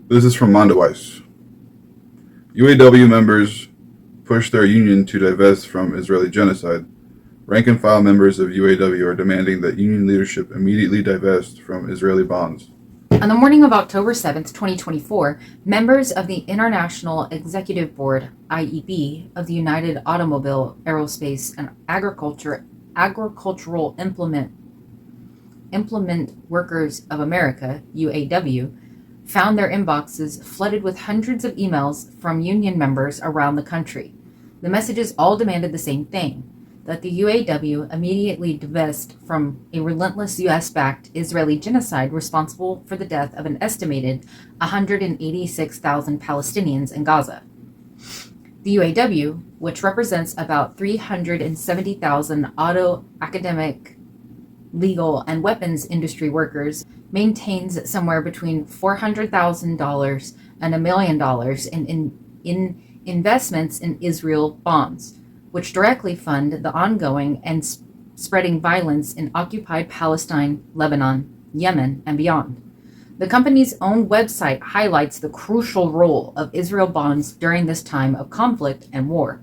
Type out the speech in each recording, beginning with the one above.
This is from Mondoweiss. UAW members push their union to divest from Israeli genocide. Rank-and-file members of UAW are demanding that union leadership immediately divest from Israeli bonds. On the morning of October 7th, 2024, members of the International Executive Board, IEB, of the United Automobile, Aerospace, and Agricultural Implement Workers of America, UAW, found their inboxes flooded with hundreds of emails from union members around the country. The messages all demanded the same thing: that the UAW immediately divest from a relentless U.S.-backed Israeli genocide responsible for the death of an estimated 186,000 Palestinians in Gaza. The UAW, which represents about 370,000 auto, academic, legal, and weapons industry workers, maintains somewhere between $400,000 and $1 million in investments in Israel bonds, which directly fund the ongoing and spreading violence in occupied Palestine, Lebanon, Yemen, and beyond. The company's own website highlights the crucial role of Israel bonds during this time of conflict and war.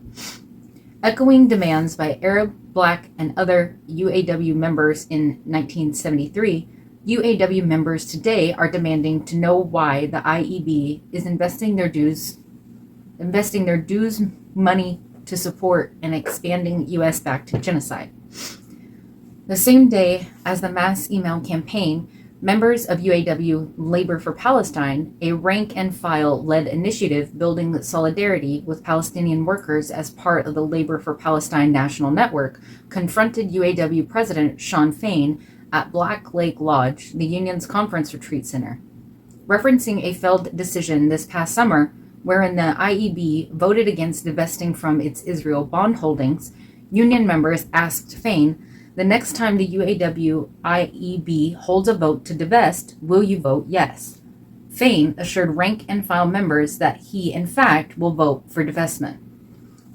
Echoing demands by Arab, Black, and other UAW members in 1973, UAW members today are demanding to know why the IEB is investing their dues money to support an expanding U.S.-backed genocide. The same day as the mass email campaign, members of UAW Labor for Palestine, a rank-and-file-led initiative building solidarity with Palestinian workers as part of the Labor for Palestine National Network, confronted UAW President Shawn Fain at Black Lake Lodge, the union's conference retreat center. Referencing a failed decision this past summer, wherein the IEB voted against divesting from its Israel bond holdings, union members asked Fain, "The next time the UAW IEB holds a vote to divest, will you vote yes?" Fain assured rank-and-file members that he, in fact, will vote for divestment.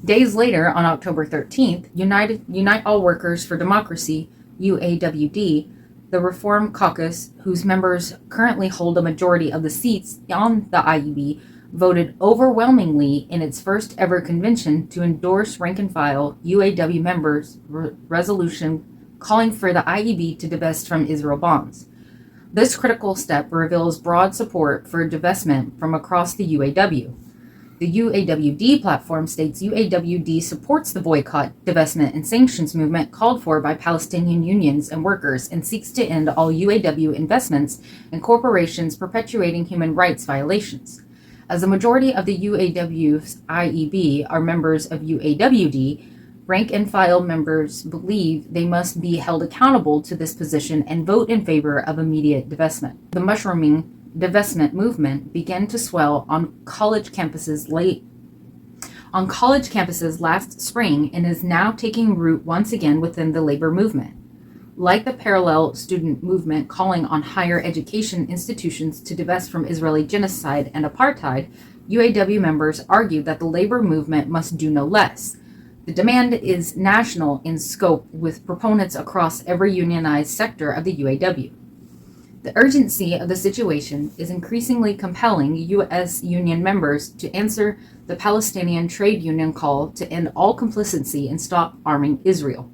Days later, on October 13th, Unite All Workers for Democracy, UAWD, the Reform Caucus, whose members currently hold a majority of the seats on the IEB, voted overwhelmingly in its first ever convention to endorse rank-and-file UAW members' resolution calling for the IEB to divest from Israel bonds. This critical step reveals broad support for divestment from across the UAW. The UAWD platform states UAWD supports the boycott, divestment, and sanctions movement called for by Palestinian unions and workers and seeks to end all UAW investments and corporations perpetuating human rights violations. As the majority of the UAW's IEB are members of UAWD, rank-and-file members believe they must be held accountable to this position and vote in favor of immediate divestment. The mushrooming divestment movement began to swell on college campuses last spring and is now taking root once again within the labor movement. Like the parallel student movement calling on higher education institutions to divest from Israeli genocide and apartheid, UAW members argue that the labor movement must do no less. The demand is national in scope, with proponents across every unionized sector of the UAW. The urgency of the situation is increasingly compelling U.S. union members to answer the Palestinian trade union call to end all complicity and stop arming Israel.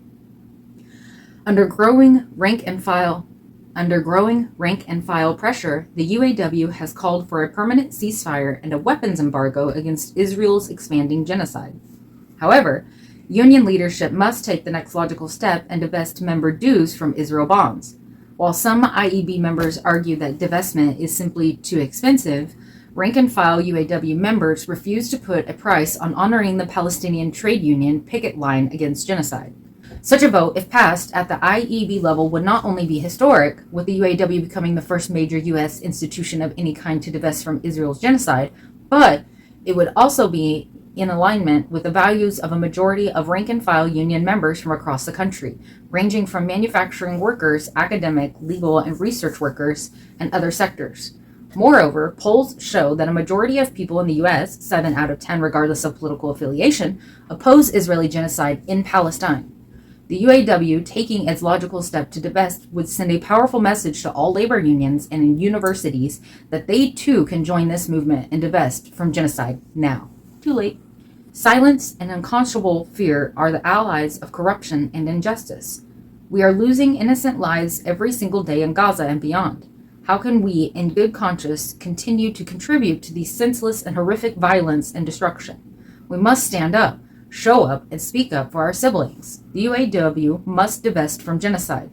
Under growing rank-and-file pressure, the UAW has called for a permanent ceasefire and a weapons embargo against Israel's expanding genocide. However, union leadership must take the next logical step and divest member dues from Israel bonds. While some IEB members argue that divestment is simply too expensive, rank-and-file UAW members refuse to put a price on honoring the Palestinian trade union picket line against genocide. Such a vote, if passed at the IEB level, would not only be historic, with the UAW becoming the first major U.S. institution of any kind to divest from Israel's genocide, but it would also be in alignment with the values of a majority of rank-and-file union members from across the country, ranging from manufacturing workers, academic, legal, and research workers, and other sectors. Moreover, polls show that a majority of people in the U.S., 7 out of 10 regardless of political affiliation, oppose Israeli genocide in Palestine. The UAW, taking its logical step to divest, would send a powerful message to all labor unions and universities that they too can join this movement and divest from genocide now. Too late. Silence and unconscionable fear are the allies of corruption and injustice. We are losing innocent lives every single day in Gaza and beyond. How can we, in good conscience, continue to contribute to the senseless and horrific violence and destruction? We must stand up, show up, and speak up for our siblings. The UAW must divest from genocide.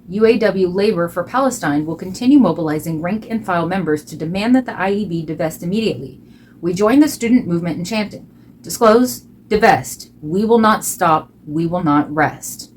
UAW Labor for Palestine will continue mobilizing rank and file members to demand that the IEB divest immediately. We join the student movement in chanting, disclose, divest. We will not stop. We will not rest.